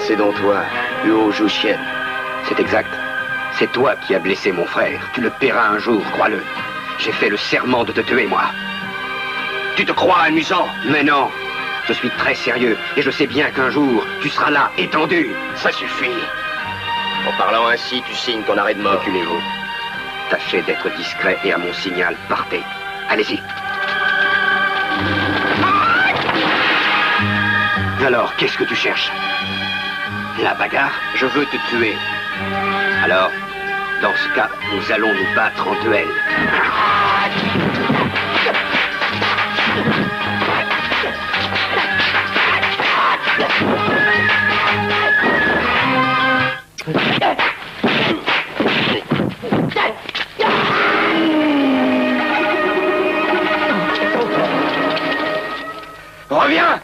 C'est donc toi, Huo Zhuxian. C'est exact. C'est toi qui as blessé mon frère. Tu le paieras un jour, crois-le. J'ai fait le serment de te tuer, moi. Tu te crois amusant? Mais non. Je suis très sérieux et je sais bien qu'un jour, tu seras là, étendu. Ça suffit. En parlant ainsi, tu signes ton arrêt de mort. Reculez-vous. Tâchez d'être discret et à mon signal, partez. Allez-y. Alors, qu'est-ce que tu cherches? La bagarre? Je veux te tuer. Alors, dans ce cas, nous allons nous battre en duel. Reviens!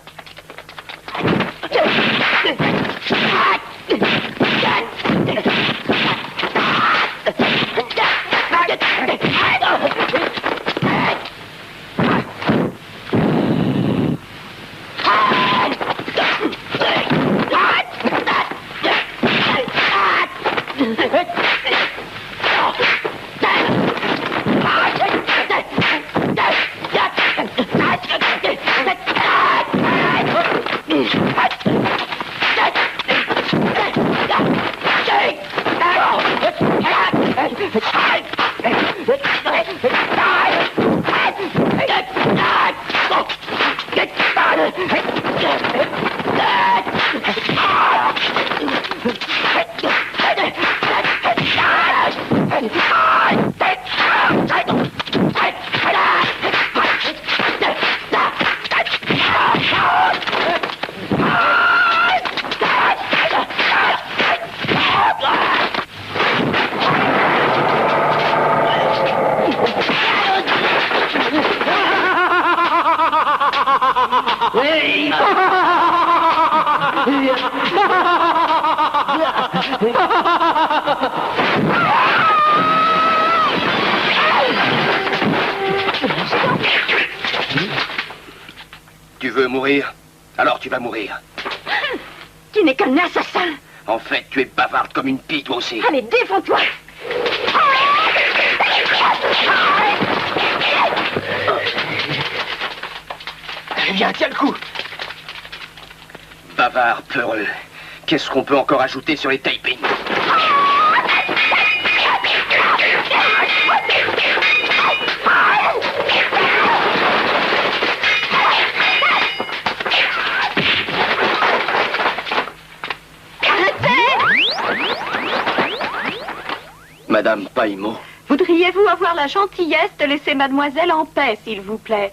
Tu veux mourir? Alors tu vas mourir. Tu n'es qu'un assassin. En fait, tu es bavarde comme une pie, toi aussi. Allez, défends-toi. Viens, tiens le coup. Bavard, peureux. Qu'est-ce qu'on peut encore ajouter sur les Taiping? Madame Paimon. Voudriez-vous avoir la gentillesse de laisser mademoiselle en paix, s'il vous plaît?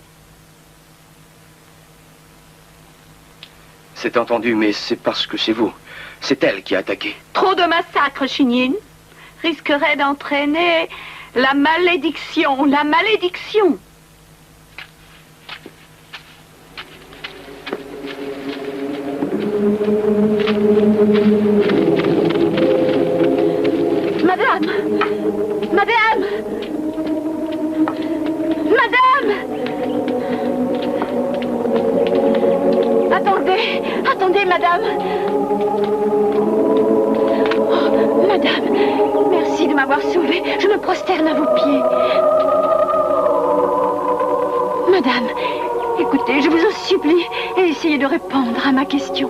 C'est entendu, mais c'est parce que c'est vous. C'est elle qui a attaqué. Trop de massacres, Shinyin, risquerait d'entraîner la malédiction, la malédiction. Madame! Madame! Madame! Attendez! Attendez, madame! Oh, madame, merci de m'avoir sauvée. Je me prosterne à vos pieds. Madame, écoutez, je vous en supplie, et essayez de répondre à ma question.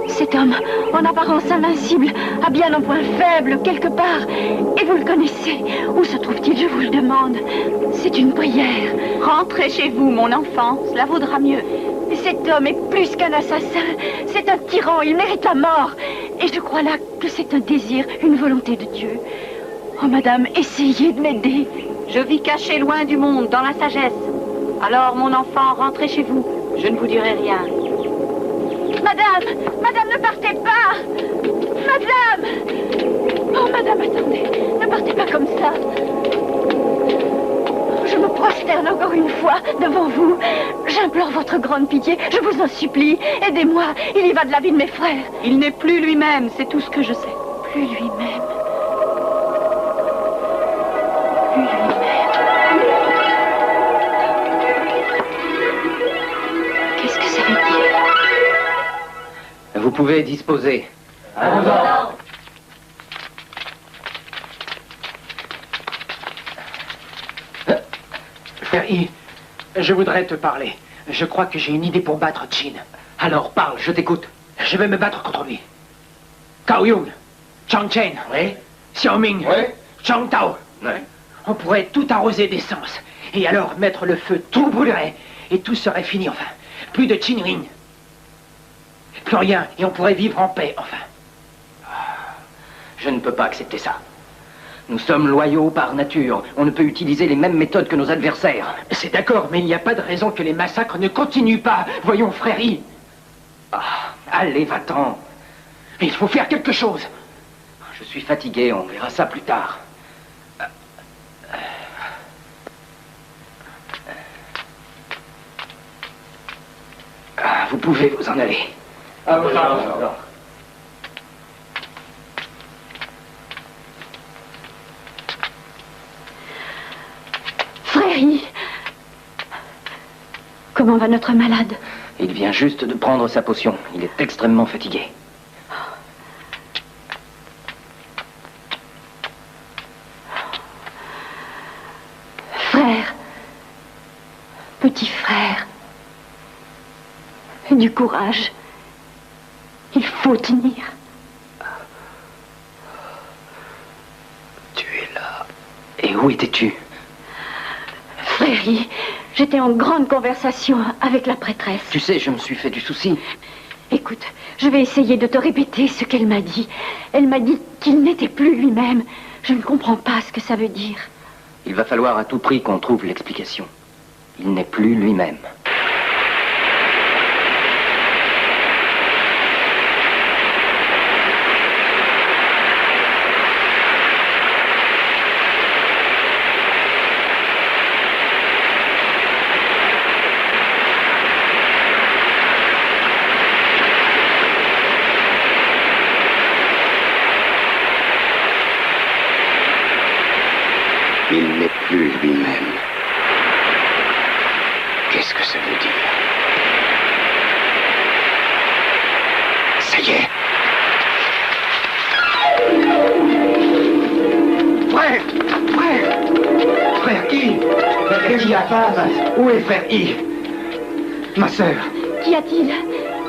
Cet homme, en apparence invincible, a bien un point faible quelque part. Et vous le connaissez. Où se trouve-t-il, je vous le demande? C'est une prière. Rentrez chez vous, mon enfant. Cela vaudra mieux. Cet homme est plus qu'un assassin. C'est un tyran. Il mérite la mort. Et je crois là que c'est un désir, une volonté de Dieu. Oh, madame, essayez de m'aider. Je vis caché loin du monde, dans la sagesse. Alors, mon enfant, rentrez chez vous. Je ne vous dirai rien. Madame! Madame, ne partez pas! Madame! Oh, madame, attendez. Ne partez pas comme ça. Je me prosterne encore une fois devant vous. J'implore votre grande pitié. Je vous en supplie. Aidez-moi. Il y va de la vie de mes frères. Il n'est plus lui-même. C'est tout ce que je sais. Plus lui-même. Plus lui-même. Qu'est-ce que ça veut dire? Vous pouvez disposer. Frère Yi, je voudrais te parler. Je crois que j'ai une idée pour battre Qin. Alors parle, je t'écoute. Je vais me battre contre lui. Cao Yung, Chang Chen, Oui. Xiao Ming, Oui. Chang Tao. Oui. On pourrait tout arroser d'essence. Et alors mettre le feu, tout brûlerait. Et tout serait fini enfin. Plus de Qin Ring. Plus rien, et on pourrait vivre en paix, enfin. Je ne peux pas accepter ça. Nous sommes loyaux par nature. On ne peut utiliser les mêmes méthodes que nos adversaires. C'est d'accord, mais il n'y a pas de raison que les massacres ne continuent pas. Voyons, frère Yi. Allez, va-t'en. Il faut faire quelque chose. Je suis fatigué, on verra ça plus tard. Vous pouvez vous en aller. Frère Yi, comment va notre malade? Il vient juste de prendre sa potion. Il est extrêmement fatigué. Frère, petit frère, du courage. Il faut tenir. Tu es là. Et où étais-tu? Frère Yi, j'étais en grande conversation avec la prêtresse. Tu sais, je me suis fait du souci. Écoute, je vais essayer de te répéter ce qu'elle m'a dit. Elle m'a dit qu'il n'était plus lui-même. Je ne comprends pas ce que ça veut dire. Il va falloir à tout prix qu'on trouve l'explication. Il n'est plus lui-même. Il n'est plus lui-même. Qu'est-ce que ça veut dire? Ça y est. Frère! Frère! Frère Yi! Frère Yi, où est frère Yi? Ma sœur. Qu'y a-t-il?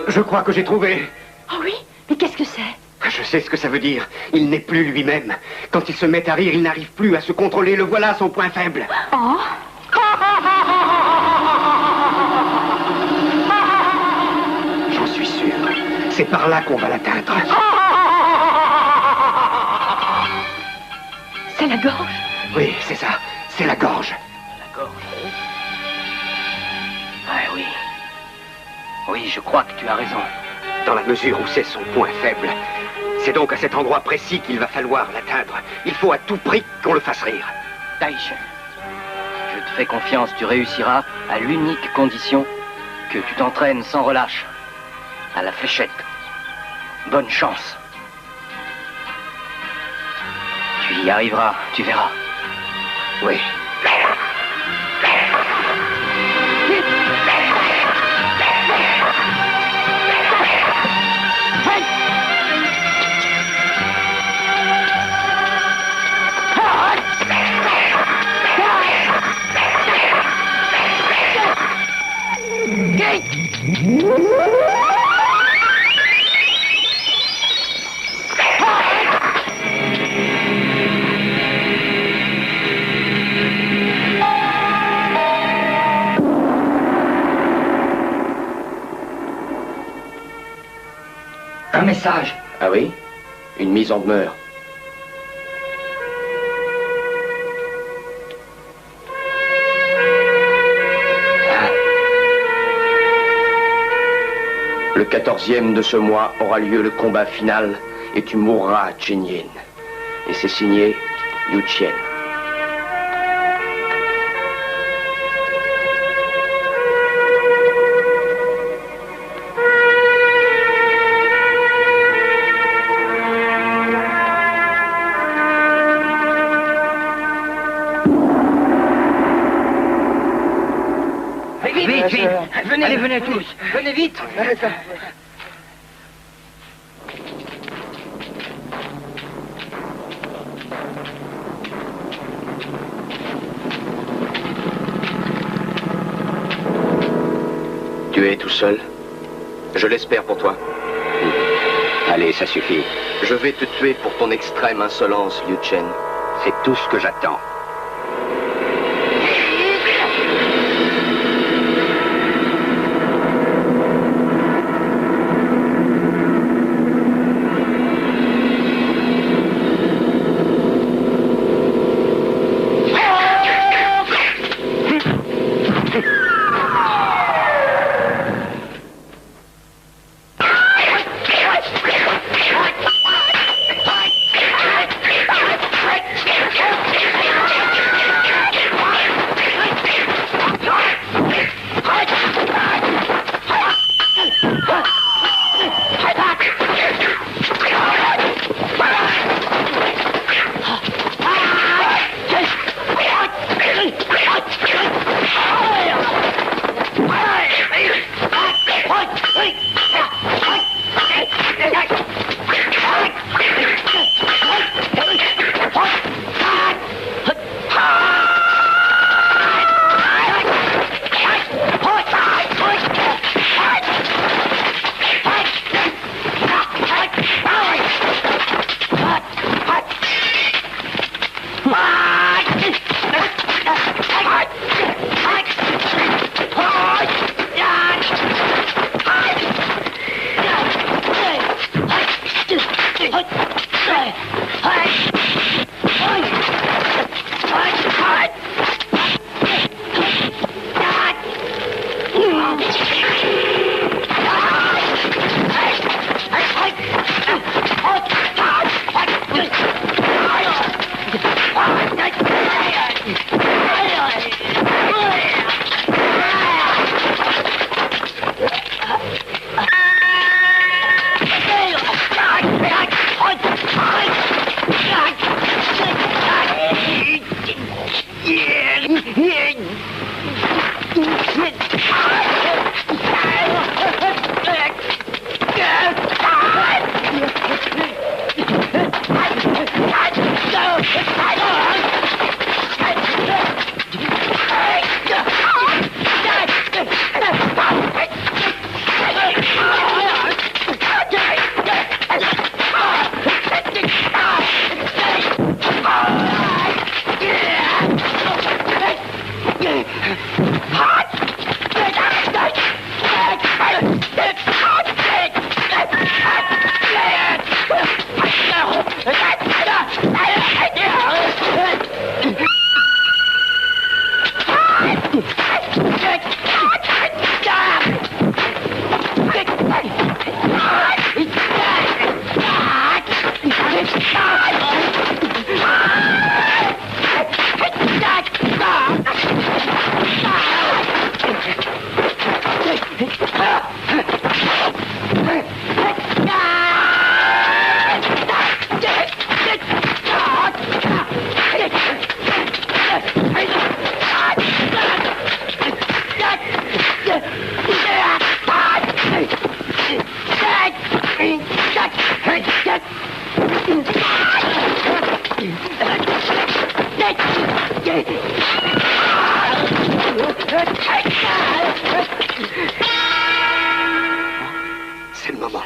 Je crois que j'ai trouvé. Oh oui? Mais qu'est-ce que c'est? Je sais ce que ça veut dire. Il n'est plus lui-même. Quand il se met à rire, il n'arrive plus à se contrôler. Le voilà son point faible. Oh? J'en suis sûr. C'est par là qu'on va l'atteindre. C'est la gorge? Oui, c'est ça. C'est la gorge. La gorge? Ah oui. Oui, je crois que tu as raison. Dans la mesure où c'est son point faible. C'est donc à cet endroit précis qu'il va falloir l'atteindre. Il faut à tout prix qu'on le fasse rire. Taishin, je te fais confiance, tu réussiras à l'unique condition que tu t'entraînes sans relâche. À la fléchette. Bonne chance. Tu y arriveras, tu verras. Oui. Un message. Ah oui? Une mise en demeure. Le 14e de ce mois aura lieu le combat final et tu mourras à Chenyin. Et c'est signé Yu Chen. Vite, vite. Venez. Allez, venez tous. Venez vite. Tu es tout seul? Je l'espère pour toi. Allez, ça suffit. Je vais te tuer pour ton extrême insolence, Liu Chen. C'est tout ce que j'attends. C'est le moment.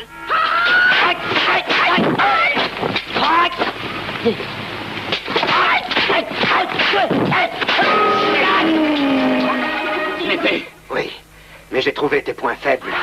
L'épée. Oui, mais j'ai trouvé tes points faibles.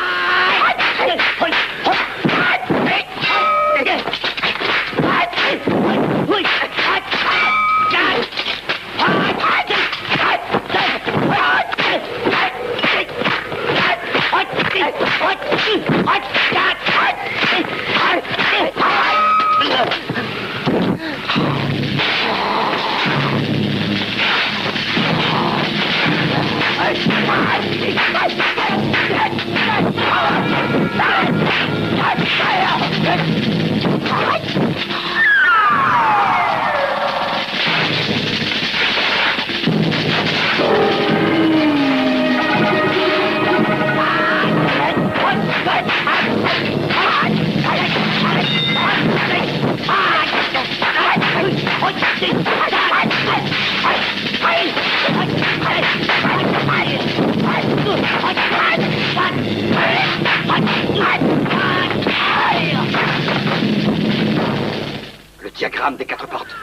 Le diagramme des 4 portes.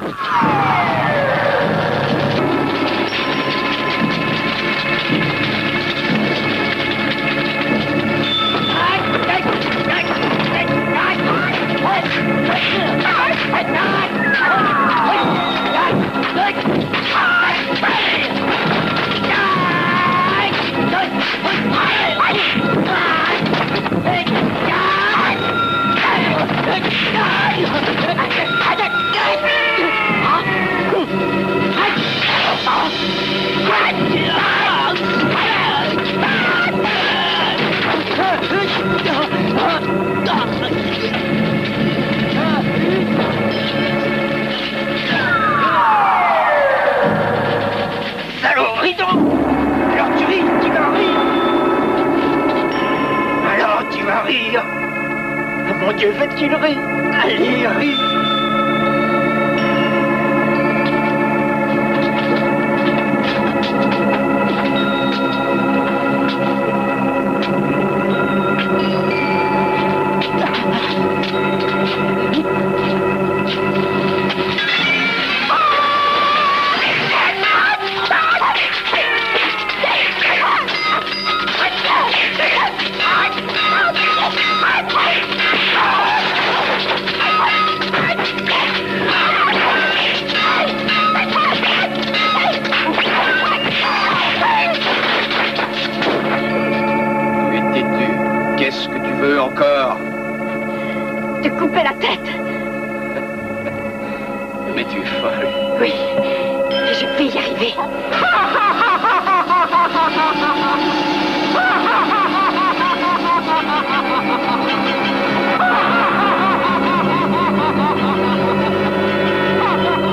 Salaud, rideau! Alors tu ris, tu vas rire! Alors tu vas rire! Oh mon Dieu, faites qu'il rit! Allez, ris! Qu'est-ce que tu veux encore? Te couper la tête. Mais tu es folle. Oui, et je vais y arriver.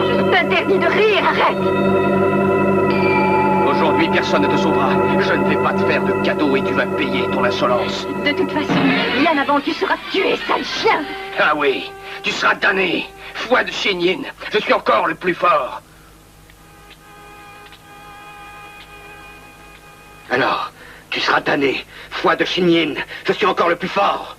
Je t'interdis de rire, arrête. Aujourd'hui, personne ne te sauvera. Je ne vais pas te faire de cadeau et tu vas payer ton insolence. De toute façon, bien avant, tu seras tué, sale chien. Ah oui, tu seras damné. Foi de Shinyin, je suis encore le plus fort. Alors, tu seras damné. Foi de Shinyin, je suis encore le plus fort.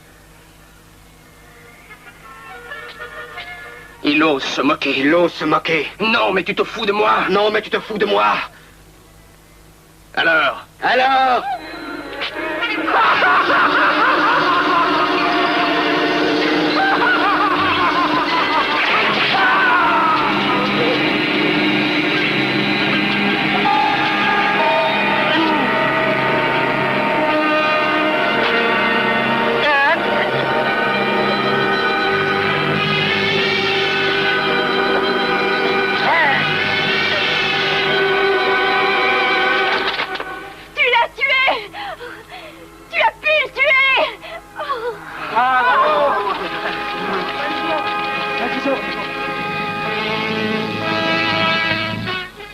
Il ose se moquer. Il ose se moquer. Non, mais tu te fous de moi. Non, mais tu te fous de moi. Alors? Alors?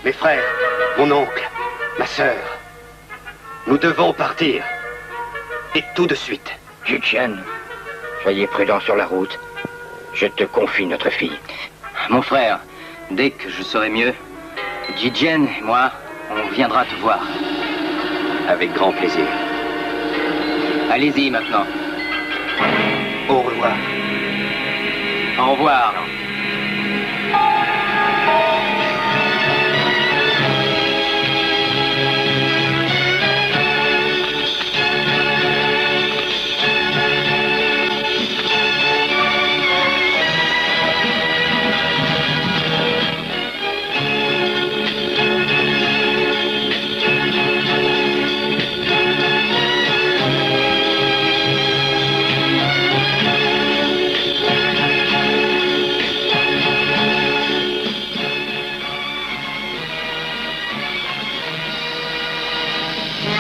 Mes frères, mon oncle, ma sœur, nous devons partir. Et tout de suite. Yu-Chen, soyez prudent sur la route. Je te confie notre fille. Mon frère, dès que je serai mieux, Jijien et moi, on viendra te voir. Avec grand plaisir. Allez-y maintenant. Au revoir. Au revoir.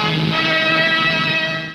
Thank you.